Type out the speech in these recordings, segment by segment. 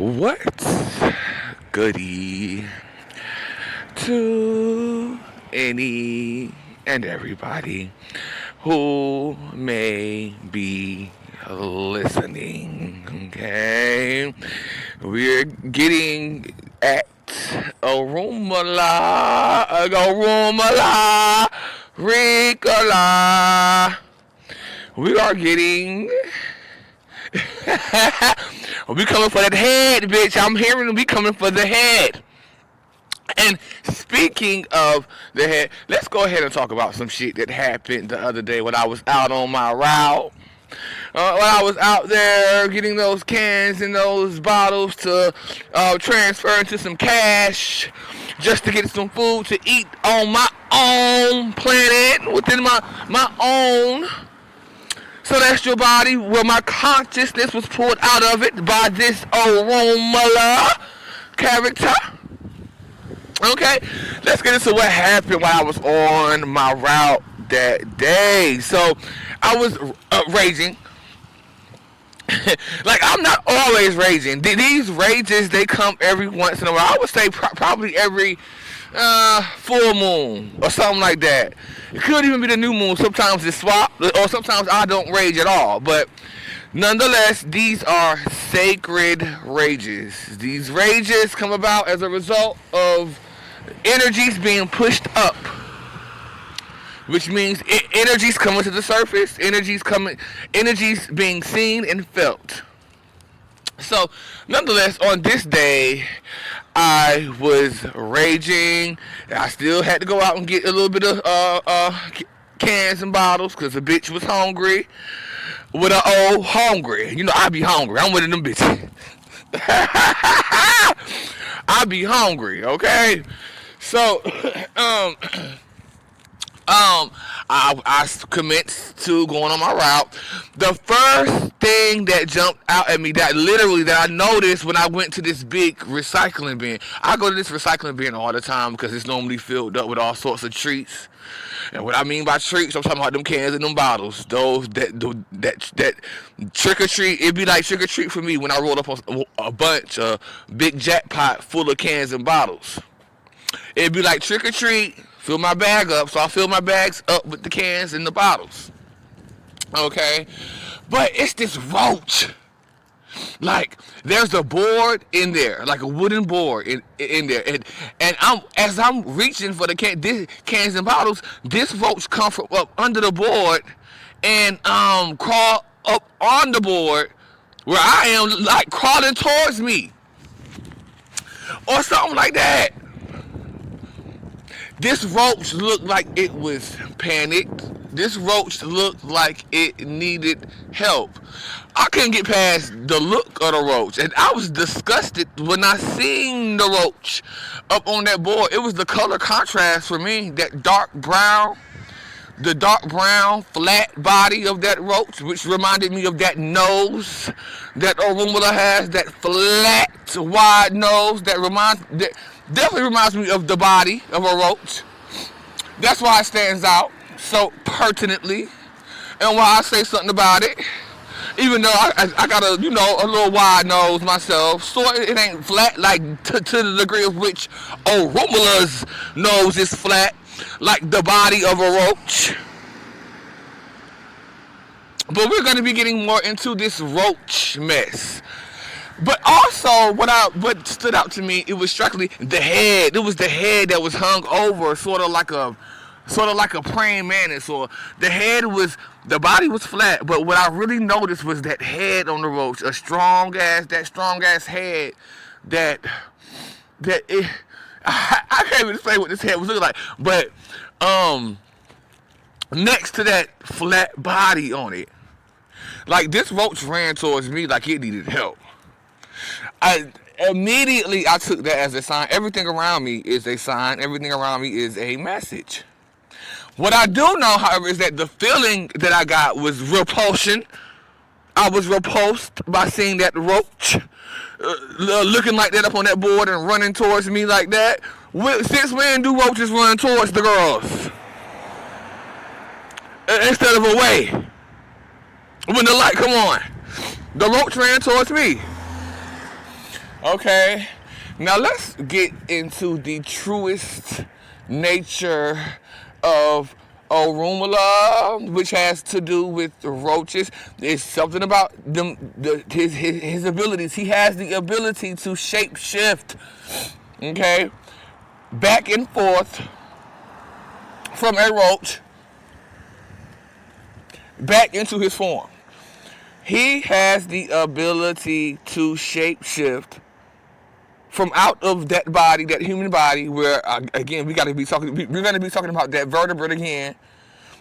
What's goody to any and everybody who may be listening? Okay, we're getting at Arumala, Ricola. We are getting we coming for that head, bitch. I'm hearing we coming for the head. And speaking of the head, let's go ahead and talk about some shit that happened the other day when I was out on my route. When I was out there getting those cans and those bottles to transfer into some cash just to get some food to eat on my own planet within my own celestial body where my consciousness was pulled out of it by this aroma character. Okay, let's get into what happened while I was on my route that day. So I was raging. Like, I'm not always raging. These rages, they come every once in a while. I would say probably every full moon or something like that. It could even be the new moon. Sometimes it's swap, or sometimes I don't rage at all. But nonetheless, these are sacred rages. These rages come about as a result of energies being pushed up, which means energies coming to the surface, energies being seen and felt. So, nonetheless, on this day, I was raging. I still had to go out and get a little bit of cans and bottles because the bitch was hungry. With an old hungry, you know, I be hungry. I'm one of them bitches. I be hungry, okay? So, I commenced to going on my route. The first thing that jumped out at me that I noticed when I went to this big recycling bin. I go to this recycling bin all the time because it's normally filled up with all sorts of treats. And what I mean by treats, I'm talking about them cans and them bottles. Those that trick or treat. It'd be like trick or treat for me when I rolled up a bunch of big jackpot full of cans and bottles. It'd be like trick or treat. Fill my bag up, so I fill my bags up with the cans and the bottles. Okay? But it's this roach. Like, there's a board in there, like a wooden board in there. And as I'm reaching for the cans and bottles, this roach come from up under the board and crawl up on the board where I am, like, crawling towards me. Or something like that. This roach looked like it was panicked. This roach looked like it needed help. I couldn't get past the look of the roach. And I was disgusted when I seen the roach up on that board. It was the color contrast for me. That dark brown, the dark brown flat body of that roach, which reminded me of that nose that Orumula has, that flat, wide nose that definitely reminds me of the body of a roach. That's why it stands out so pertinently, and why I say something about it. Even though I got a little wide nose myself, so it ain't flat like to the degree of which Orumula's nose is flat, like the body of a roach. But we're going to be getting more into this roach mess. But also, what stood out to me, it was strictly the head. It was the head that was hung over, sort of like a praying mantis. Or the body was flat. But what I really noticed was that head on the roach, that strong ass head. I can't even say what this head was looking like. But next to that flat body on it, like, this roach ran towards me like it needed help. I took that as a sign. Everything around me is a sign. Everything around me is a message. What I do know, however, is that the feeling that I got was repulsion. I was repulsed by seeing that roach looking like that up on that board and running towards me like that. Since when do roaches run towards the girls instead of away? When the light come on, the roach ran towards me. Okay, now let's get into the truest nature of Orumala, which has to do with the roaches. It's something about them, his abilities. He has the ability to shape shift, okay, back and forth from a roach back into his form. He has the ability to shape shift from out of that body, that human body, where again we're gonna be talking about that vertebrate again.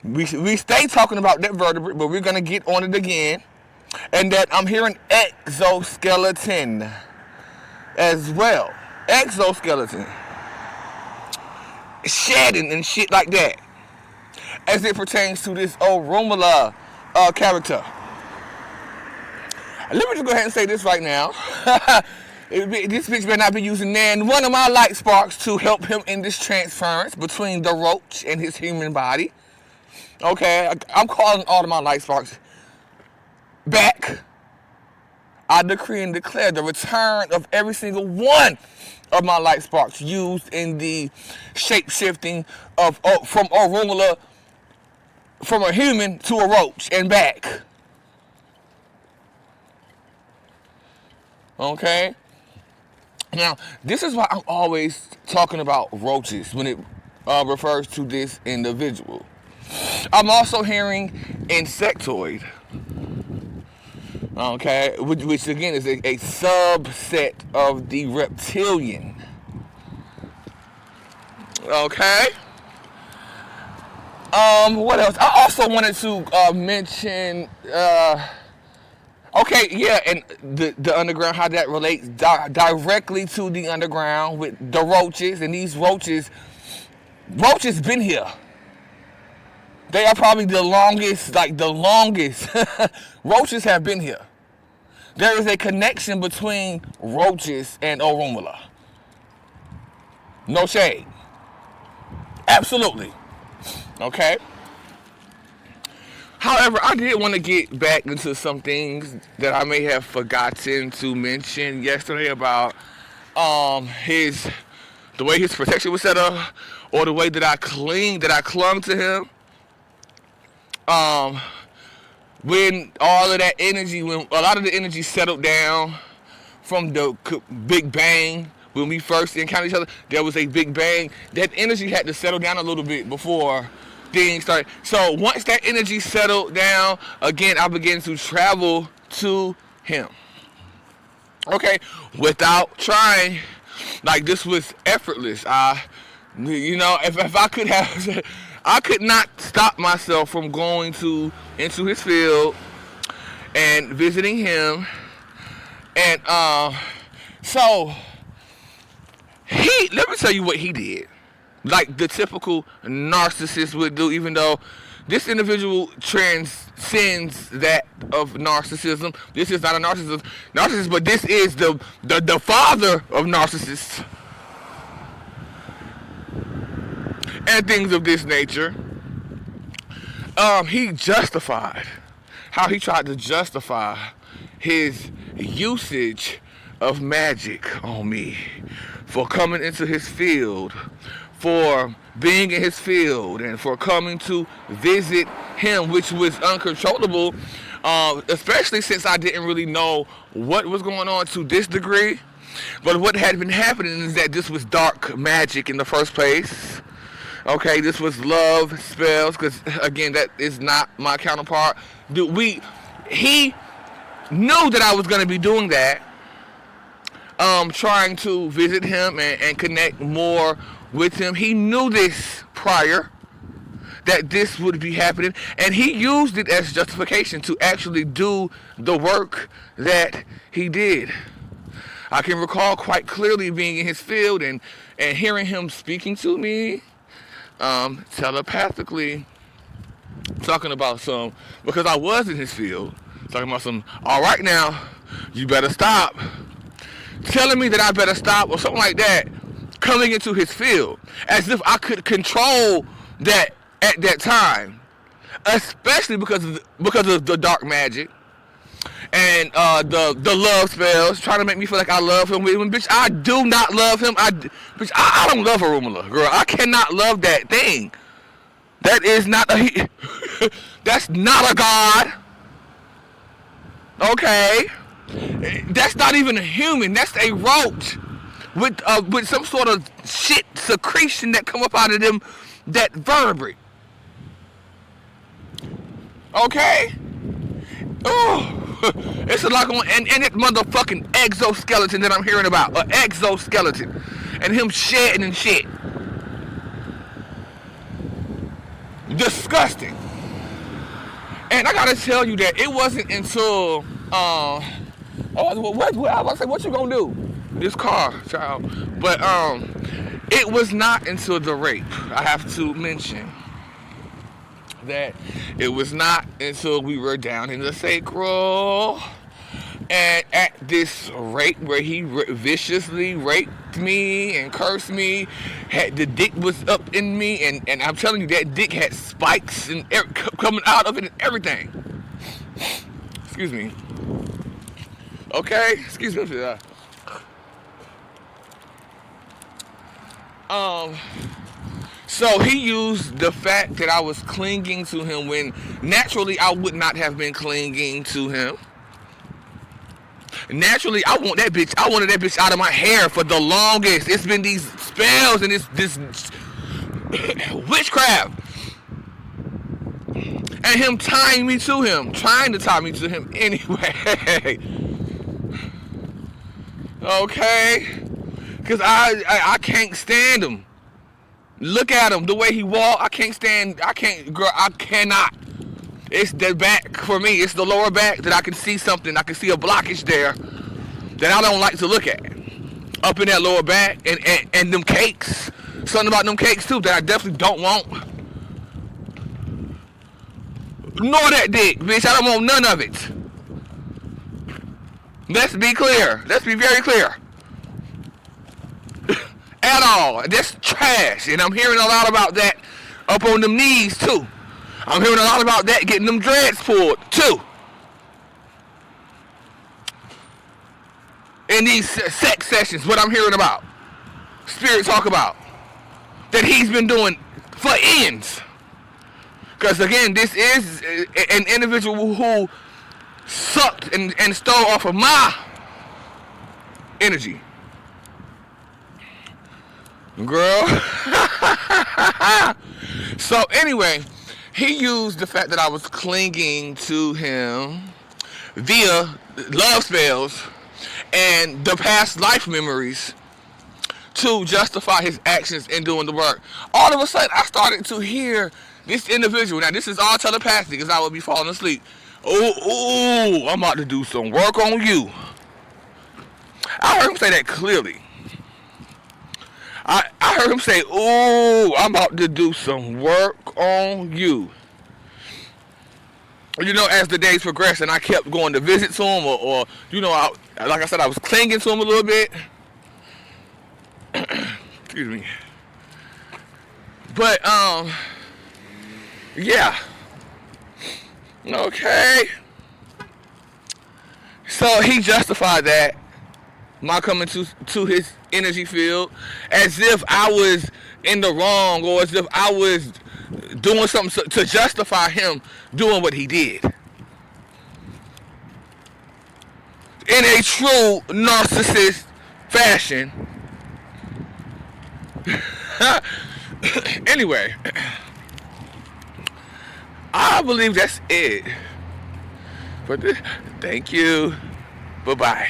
We stay talking about that vertebrate, but we're gonna get on it again. And that I'm hearing exoskeleton as well. Exoskeleton. Shedding and shit like that. As it pertains to this Orumala character. Let me just go ahead and say this right now. This bitch better not be using one of my light sparks to help him in this transference between the roach and his human body. Okay, I'm calling all of my light sparks back. I decree and declare the return of every single one of my light sparks used in the shape shifting of from Orumala, from a human to a roach and back. Okay? Now, this is why I'm always talking about roaches when it refers to this individual. I'm also hearing insectoid. Okay? Which again is a subset of the reptilian. Okay? What else? I also wanted to mention okay, yeah, and the underground, how that relates directly to the underground with the roaches. And these roaches been here. They are probably the longest. Roaches have been here. There is a connection between roaches and Orumala. No shade. Absolutely. Okay? However, I did want to get back into some things that I may have forgotten to mention yesterday about the way his protection was set up, or the way that I clung to him. When all of that energy, when a lot of the energy settled down from the Big Bang, when we first encountered each other, there was a Big Bang. That energy had to settle down a little bit before things started. So once that energy settled down, again, I began to travel to him. Okay, without trying. Like, this was effortless. If I could have, I could not stop myself from going into his field and visiting him. And so let me tell you what he did. Like the typical narcissist would do, even though this individual transcends that of narcissism. This is not a narcissist, but this is the father of narcissists and things of this nature. He justified how he tried to justify his usage of magic on me for coming into his field, for being in his field, and for coming to visit him, which was uncontrollable, especially since I didn't really know what was going on to this degree. But what had been happening is that this was dark magic in the first place. Okay, this was love spells, because again, that is not my counterpart. He knew that I was going to be doing that, trying to visit him and connect more with him. He knew this prior, that this would be happening, and he used it as justification to actually do the work that he did. I can recall quite clearly being in his field and hearing him speaking to me telepathically, talking about because I was in his field, talking about all right now, you better stop, telling me that I better stop or something like that, coming into his field, as if I could control that at that time, especially because of the dark magic. and the love spells, trying to make me feel like I love him. When bitch, I do not love him. Bitch, I don't love Arumala, girl. I cannot love that thing. That is not a. That's not a god. Okay, that's not even a human. That's a roach with some sort of shit secretion that come up out of them. That vertebrate. Okay. Oh, it's a lot going, and that motherfucking exoskeleton that I'm hearing about, an exoskeleton, and him shedding and shit. Disgusting. And I gotta tell you that it wasn't until what you gonna do? This car, child. But it was not until the rape. I have to mention that it was not until we were down in the sacral and at this rape where he viciously raped me and cursed me. The dick was up in me, and I'm telling you, that dick had spikes and coming out of it and everything. Excuse me. Okay, excuse me. So he used the fact that I was clinging to him when naturally I would not have been clinging to him. Naturally, I wanted that bitch out of my hair for the longest. It's been these spells and this witchcraft. And him tying me to him, trying to tie me to him anyway. Okay? Because I can't stand him. Look at him, the way he walk. I cannot. It's the back for me. It's the lower back that I can see something. I can see a blockage there that I don't like to look at. Up in that lower back, and them cakes. Something about them cakes too that I definitely don't want. Nor that dick, bitch. I don't want none of it. Let's be clear. Let's be very clear. At all. That's trash. And I'm hearing a lot about that up on them knees too. I'm hearing a lot about that getting them dreads pulled too. In these sex sessions, what I'm hearing about. Spirit talk about. That he's been doing for ends. Because again, this is an individual who sucked and stole off of my energy. Girl. So anyway, he used the fact that I was clinging to him via love spells and the past life memories to justify his actions in doing the work. All of a sudden, I started to hear this individual. Now, this is all telepathic because I would be falling asleep. Oh, I'm about to do some work on you. I heard him say that clearly. I heard him say, "Ooh, I'm about to do some work on you." You know, as the days progressed and I kept going to visit to him, or you know, like I said, I was clinging to him a little bit. Excuse me. But, yeah. Okay. So he justified that, my coming to his energy field, as if I was in the wrong, or as if I was doing something to justify him doing what he did. In a true narcissist fashion. Anyway, I believe that's it. But thank you. Bye-bye.